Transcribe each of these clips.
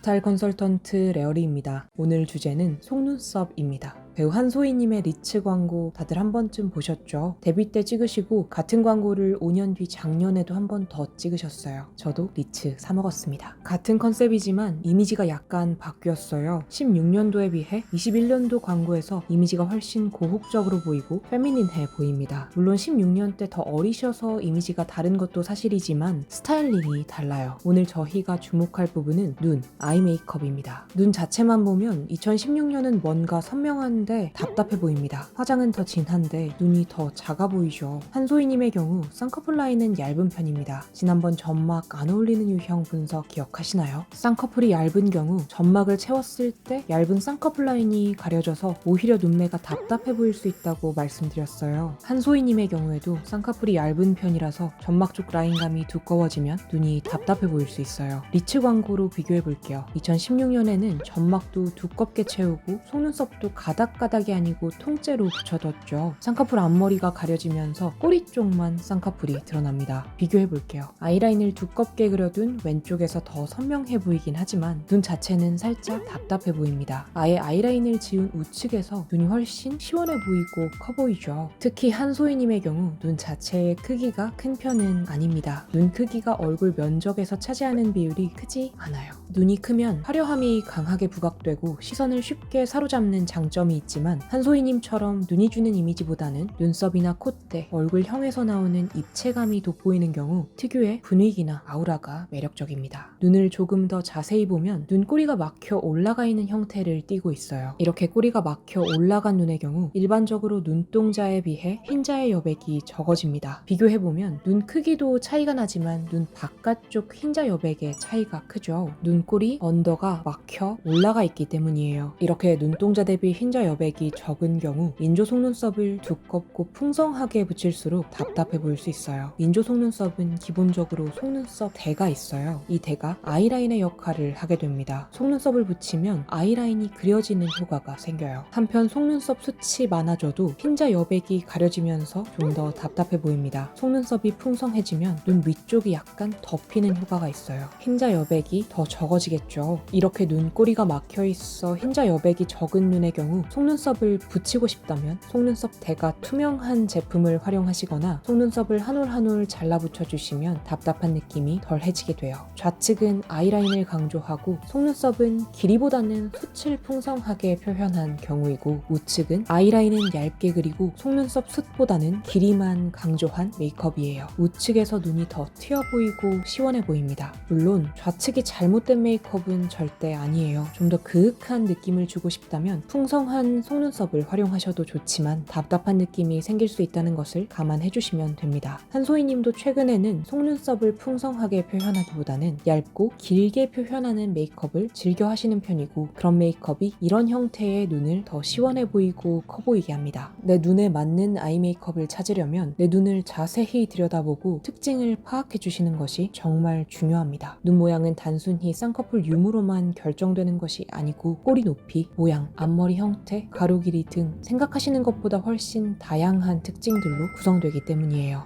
스타일 컨설턴트 레어리입니다. 오늘 주제는 속눈썹입니다. 배우 한소희님의 리츠 광고 다들 한 번쯤 보셨죠? 데뷔 때 찍으시고 같은 광고를 5년 뒤 작년에도 한 번 더 찍으셨어요. 저도 리츠 사 먹었습니다. 같은 컨셉이지만 이미지가 약간 바뀌었어요. 16년도에 비해 21년도 광고에서 이미지가 훨씬 고혹적으로 보이고 페미닌해 보입니다. 물론 16년 때 더 어리셔서 이미지가 다른 것도 사실이지만 스타일링이 달라요. 오늘 저희가 주목할 부분은 눈, 아이 메이크업입니다. 눈 자체만 보면 2016년은 뭔가 선명한데 답답해 보입니다. 화장은 더 진한데 눈이 더 작아 보이죠. 한소희님의 경우 쌍꺼풀 라인은 얇은 편입니다. 지난번 점막 안 어울리는 유형 분석 기억하시나요? 쌍꺼풀이 얇은 경우 점막을 채웠을 때 얇은 쌍꺼풀 라인이 가려져서 오히려 눈매가 답답해 보일 수 있다고 말씀드렸어요. 한소희님의 경우에도 쌍꺼풀이 얇은 편이라서 점막 쪽 라인감이 두꺼워지면 눈이 답답해 보일 수 있어요. 리츠 광고로 비교해 볼게요. 2016년에는 점막도 두껍게 채우고 속눈썹도 가닥가닥이 아니고 통째로 붙여뒀죠. 쌍꺼풀 앞머리가 가려지면서 꼬리 쪽만 쌍꺼풀이 드러납니다. 비교해 볼게요. 아이라인을 두껍게 그려둔 왼쪽에서 더 선명해 보이긴 하지만 눈 자체는 살짝 답답해 보입니다. 아예 아이라인을 지운 우측에서 눈이 훨씬 시원해 보이고 커 보이죠. 특히 한소희님의 경우 눈 자체의 크기가 큰 편은 아닙니다. 눈 크기가 얼굴 면적에서 차지하는 비율이 크지 않아요. 눈이 크면 화려함이 강하게 부각되고 시선을 쉽게 사로잡는 장점이 있지만 한소희님처럼 눈이 주는 이미지보다는 눈썹이나 콧대, 얼굴형에서 나오는 입체감이 돋보이는 경우 특유의 분위기나 아우라가 매력적입니다. 눈을 조금 더 자세히 보면 눈꼬리가 막혀 올라가 있는 형태를 띠고 있어요. 이렇게 꼬리가 막혀 올라간 눈의 경우 일반적으로 눈동자에 비해 흰자의 여백이 적어집니다. 비교해보면 눈 크기도 차이가 나지만 눈 바깥쪽 흰자 여백의 차이가 크죠. 눈꼬리, 언더가 막혀 올라가 있기 때문이에요. 이렇게 눈동자 대비 흰자 여백이 적은 경우 인조 속눈썹을 두껍고 풍성하게 붙일수록 답답해 보일 수 있어요. 인조 속눈썹은 기본적으로 속눈썹 대가 있어요. 이 대가 아이라인의 역할을 하게 됩니다. 속눈썹을 붙이면 아이라인이 그려지는 효과가 생겨요. 한편 속눈썹 숱이 많아져도 흰자 여백이 가려지면서 좀 더 답답해 보입니다. 속눈썹이 풍성해지면 눈 위쪽이 약간 덮이는 효과가 있어요. 흰자 여백이 더 적어지겠죠. 이렇게 눈꼬리가 막혀 있어 흰자 여백이 적은 눈의 경우 속눈썹을 붙이고 싶다면 속눈썹 대가 투명한 제품을 활용하시거나 속눈썹을 한 올 한 올 잘라 붙여주시면 답답한 느낌이 덜해지게 돼요. 좌측은 아이라인을 강조하고 속눈썹은 길이보다는 숱을 풍성하게 표현한 경우이고 우측은 아이라인은 얇게 그리고 속눈썹 숱보다는 길이만 강조한 메이크업이에요. 우측에서 눈이 더 튀어 보이고 시원해 보입니다. 물론 좌측이 잘못된 메이크업은 절대 아니에요. 좀 더 그윽한 느낌을 주고 싶다면 풍성한 속눈썹을 활용하셔도 좋지만 답답한 느낌이 생길 수 있다는 것을 감안해 주시면 됩니다. 한소희님도 최근에는 속눈썹을 풍성하게 표현하기보다는 얇고 길게 표현하는 메이크업을 즐겨 하시는 편이고 그런 메이크업이 이런 형태의 눈을 더 시원해 보이고 커 보이게 합니다. 내 눈에 맞는 아이 메이크업을 찾으려면 내 눈을 자세히 들여다보고 특징을 파악해 주시는 것이 정말 중요합니다. 눈 모양은 단순히 쌍꺼풀 유무로만 결정되는 것이 아니고 꼬리 높이, 모양, 앞머리 형태, 가로 길이 등 생각하시는 것보다 훨씬 다양한 특징들로 구성되기 때문이에요.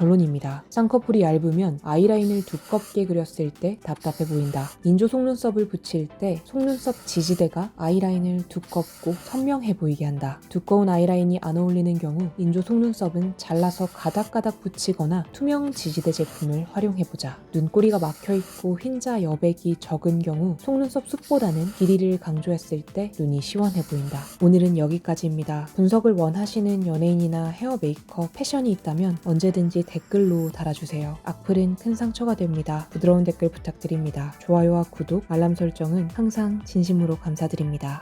결론입니다. 쌍꺼풀이 얇으면 아이라인을 두껍게 그렸을 때 답답해 보인다. 인조 속눈썹을 붙일 때 속눈썹 지지대가 아이라인을 두껍고 선명해 보이게 한다. 두꺼운 아이라인이 안 어울리는 경우 인조 속눈썹은 잘라서 가닥가닥 붙이거나 투명 지지대 제품을 활용해보자. 눈꼬리가 막혀있고 흰자 여백이 적은 경우 속눈썹 숱보다는 길이를 강조했을 때 눈이 시원해 보인다. 오늘은 여기까지입니다. 분석을 원하시는 연예인이나 헤어 메이크업, 패션이 있다면 언제든지 댓글로 달아주세요. 악플은 큰 상처가 됩니다. 부드러운 댓글 부탁드립니다. 좋아요와 구독, 알람 설정은 항상 진심으로 감사드립니다.